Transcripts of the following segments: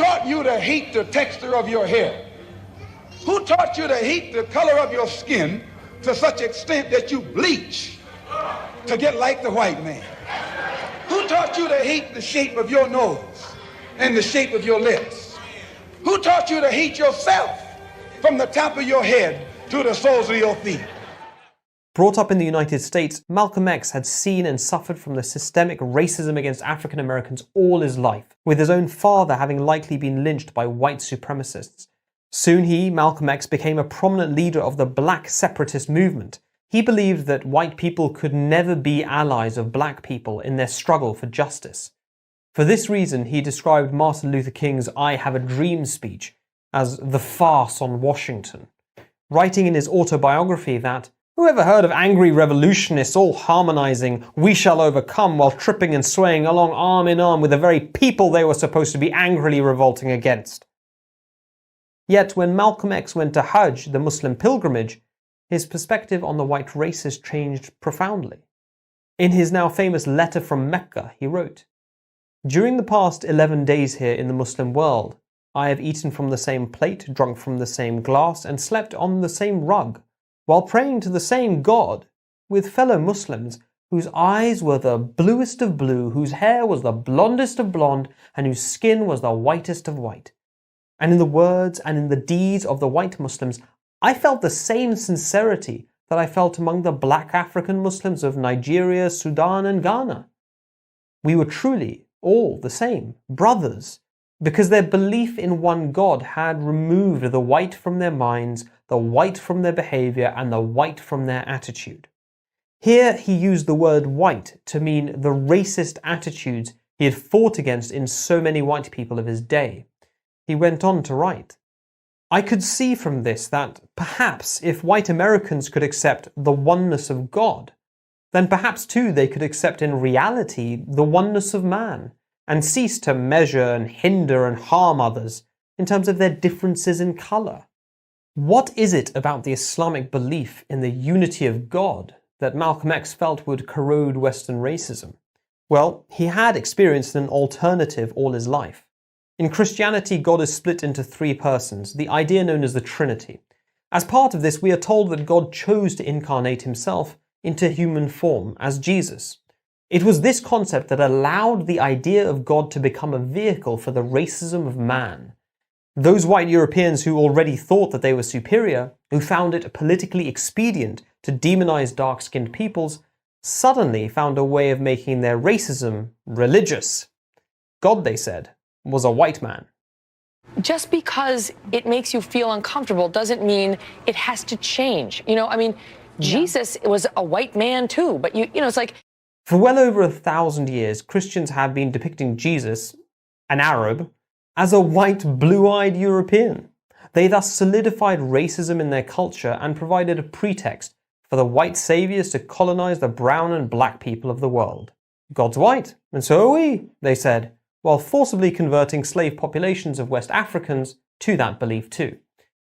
taught you to hate the texture of your hair? Who taught you to hate the color of your skin to such extent that you bleach to get like the white man? Who taught you to hate the shape of your nose and the shape of your lips? Who taught you to hate yourself from the top of your head to the soles of your feet? Brought up in the United States, Malcolm X had seen and suffered from the systemic racism against African Americans all his life, with his own father having likely been lynched by white supremacists. Soon he, Malcolm X, became a prominent leader of the black separatist movement. He believed that white people could never be allies of black people in their struggle for justice. For this reason, he described Martin Luther King's "I Have a Dream" speech as the farce on Washington, writing in his autobiography that, "Who ever heard of angry revolutionists all harmonizing 'We shall overcome' while tripping and swaying along arm in arm with the very people they were supposed to be angrily revolting against?" Yet when Malcolm X went to Hajj, the Muslim pilgrimage, his perspective on the white racist changed profoundly. In his now famous letter from Mecca, he wrote, "During the past 11 days here in the Muslim world, I have eaten from the same plate, drunk from the same glass, and slept on the same rug, while praying to the same God, with fellow Muslims whose eyes were the bluest of blue, whose hair was the blondest of blonde, and whose skin was the whitest of white. And in the words and in the deeds of the white Muslims, I felt the same sincerity that I felt among the black African Muslims of Nigeria, Sudan, and Ghana. We were truly all the same, brothers, because their belief in one God had removed the white from their minds, the white from their behavior, and the white from their attitude." Here he used the word white to mean the racist attitudes he had fought against in so many white people of his day. He went on to write, "I could see from this that perhaps if white Americans could accept the oneness of God, then perhaps too they could accept in reality the oneness of man, and cease to measure and hinder and harm others in terms of their differences in colour." What is it about the Islamic belief in the unity of God that Malcolm X felt would corrode Western racism? Well, he had experienced an alternative all his life. In Christianity, God is split into three persons, the idea known as the Trinity. As part of this, we are told that God chose to incarnate himself into human form as Jesus. It was this concept that allowed the idea of God to become a vehicle for the racism of man. Those white Europeans who already thought that they were superior, who found it politically expedient to demonize dark-skinned peoples, suddenly found a way of making their racism religious. God, they said, was a white man. Just because it makes you feel uncomfortable doesn't mean it has to change. Jesus was a white man too, but it's like... For well over 1,000 years, Christians have been depicting Jesus, an Arab, as a white, blue-eyed European. They thus solidified racism in their culture and provided a pretext for the white saviors to colonize the brown and black people of the world. God's white, and so are we, they said, while forcibly converting slave populations of West Africans to that belief too.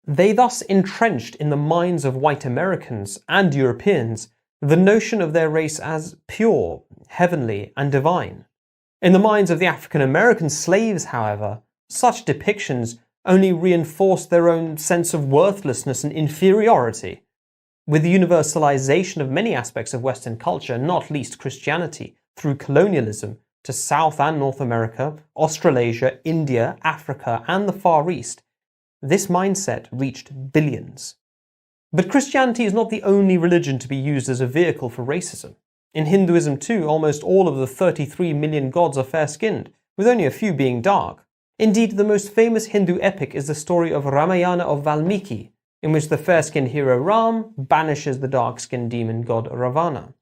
They thus entrenched in the minds of white Americans and Europeans the notion of their race as pure, heavenly, and divine. In the minds of the African American slaves, however, such depictions only reinforced their own sense of worthlessness and inferiority. With the universalization of many aspects of Western culture, not least Christianity, through colonialism, to South and North America, Australasia, India, Africa, and the Far East, this mindset reached billions. But Christianity is not the only religion to be used as a vehicle for racism. In Hinduism too, almost all of the 33 million gods are fair-skinned, with only a few being dark. Indeed, the most famous Hindu epic is the story of Ramayana of Valmiki, in which the fair-skinned hero Ram banishes the dark-skinned demon god Ravana.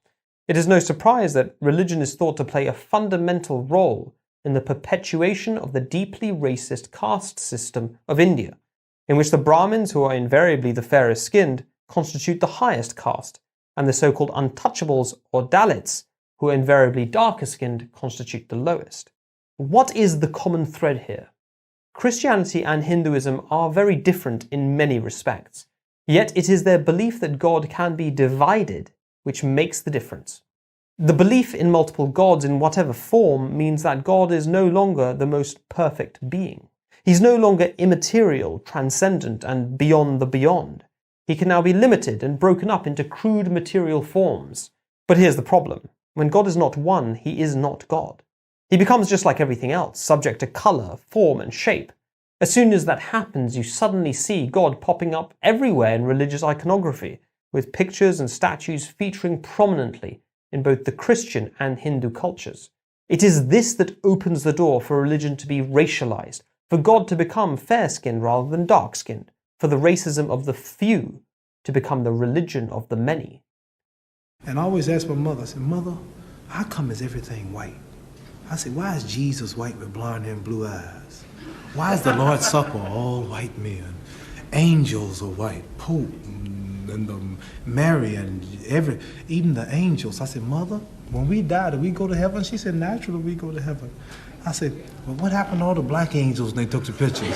It is no surprise that religion is thought to play a fundamental role in the perpetuation of the deeply racist caste system of India, in which the Brahmins, who are invariably the fairest skinned, constitute the highest caste, and the so-called untouchables or Dalits, who are invariably darker skinned, constitute the lowest. What is the common thread here? Christianity and Hinduism are very different in many respects, yet it is their belief that God can be divided which makes the difference. The belief in multiple gods in whatever form means that God is no longer the most perfect being. He's no longer immaterial, transcendent, and beyond the beyond. He can now be limited and broken up into crude material forms. But here's the problem. When God is not one, he is not God. He becomes just like everything else, subject to colour, form, and shape. As soon as that happens, you suddenly see God popping up everywhere in religious iconography, with pictures and statues featuring prominently in both the Christian and Hindu cultures. It is this that opens the door for religion to be racialized, for God to become fair-skinned rather than dark-skinned, for the racism of the few to become the religion of the many. And I always ask my mother, I said, Mother, how come is everything white? I said, why is Jesus white with blonde hair and blue eyes? Why is the Lord's Supper all white men? Angels are white, Pope and Mary and even the angels. I said, Mother, when we die, do we go to heaven? She said, naturally we go to heaven. I said, well, what happened to all the black angels when they took the pictures?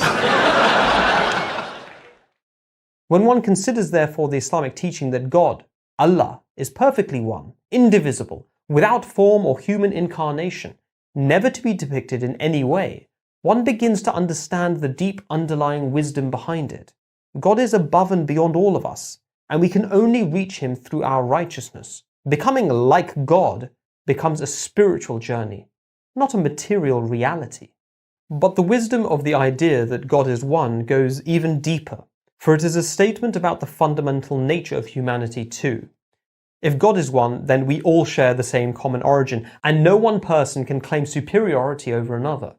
When one considers, therefore, the Islamic teaching that God, Allah, is perfectly one, indivisible, without form or human incarnation, never to be depicted in any way, one begins to understand the deep underlying wisdom behind it. God is above and beyond all of us, and we can only reach him through our righteousness. Becoming like God becomes a spiritual journey, not a material reality. But the wisdom of the idea that God is one goes even deeper, for it is a statement about the fundamental nature of humanity too. If God is one, then we all share the same common origin, and no one person can claim superiority over another.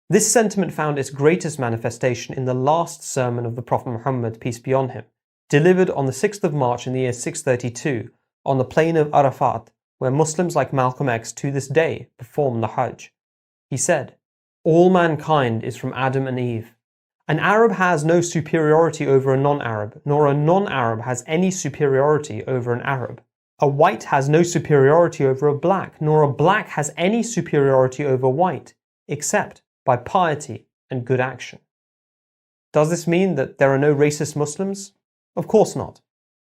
This sentiment found its greatest manifestation in the last sermon of the Prophet Muhammad, peace be on him, delivered on the 6th of March in the year 632 on the plain of Arafat, where Muslims like Malcolm X to this day perform the Hajj. He said, "All mankind is from Adam and Eve. An Arab has no superiority over a non-Arab, nor a non-Arab has any superiority over an Arab. A white has no superiority over a black, nor a black has any superiority over white, except by piety and good action." Does this mean that there are no racist Muslims? Of course not.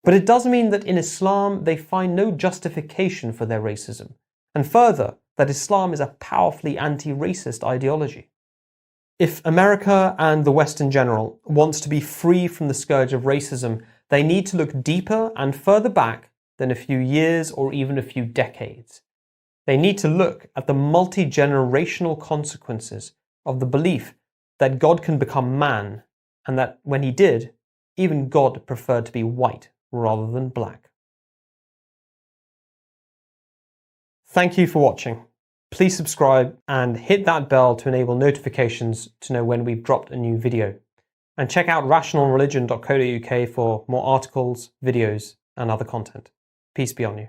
But it does mean that in Islam they find no justification for their racism, and further, that Islam is a powerfully anti-racist ideology. If America and the West in general wants to be free from the scourge of racism, they need to look deeper and further back than a few years or even a few decades. They need to look at the multi-generational consequences of the belief that God can become man, and that when he did, even God preferred to be white rather than black. Thank you for watching. Please subscribe and hit that bell to enable notifications to know when we've dropped a new video. And check out rationalreligion.co.uk for more articles, videos, and other content. Peace be on you.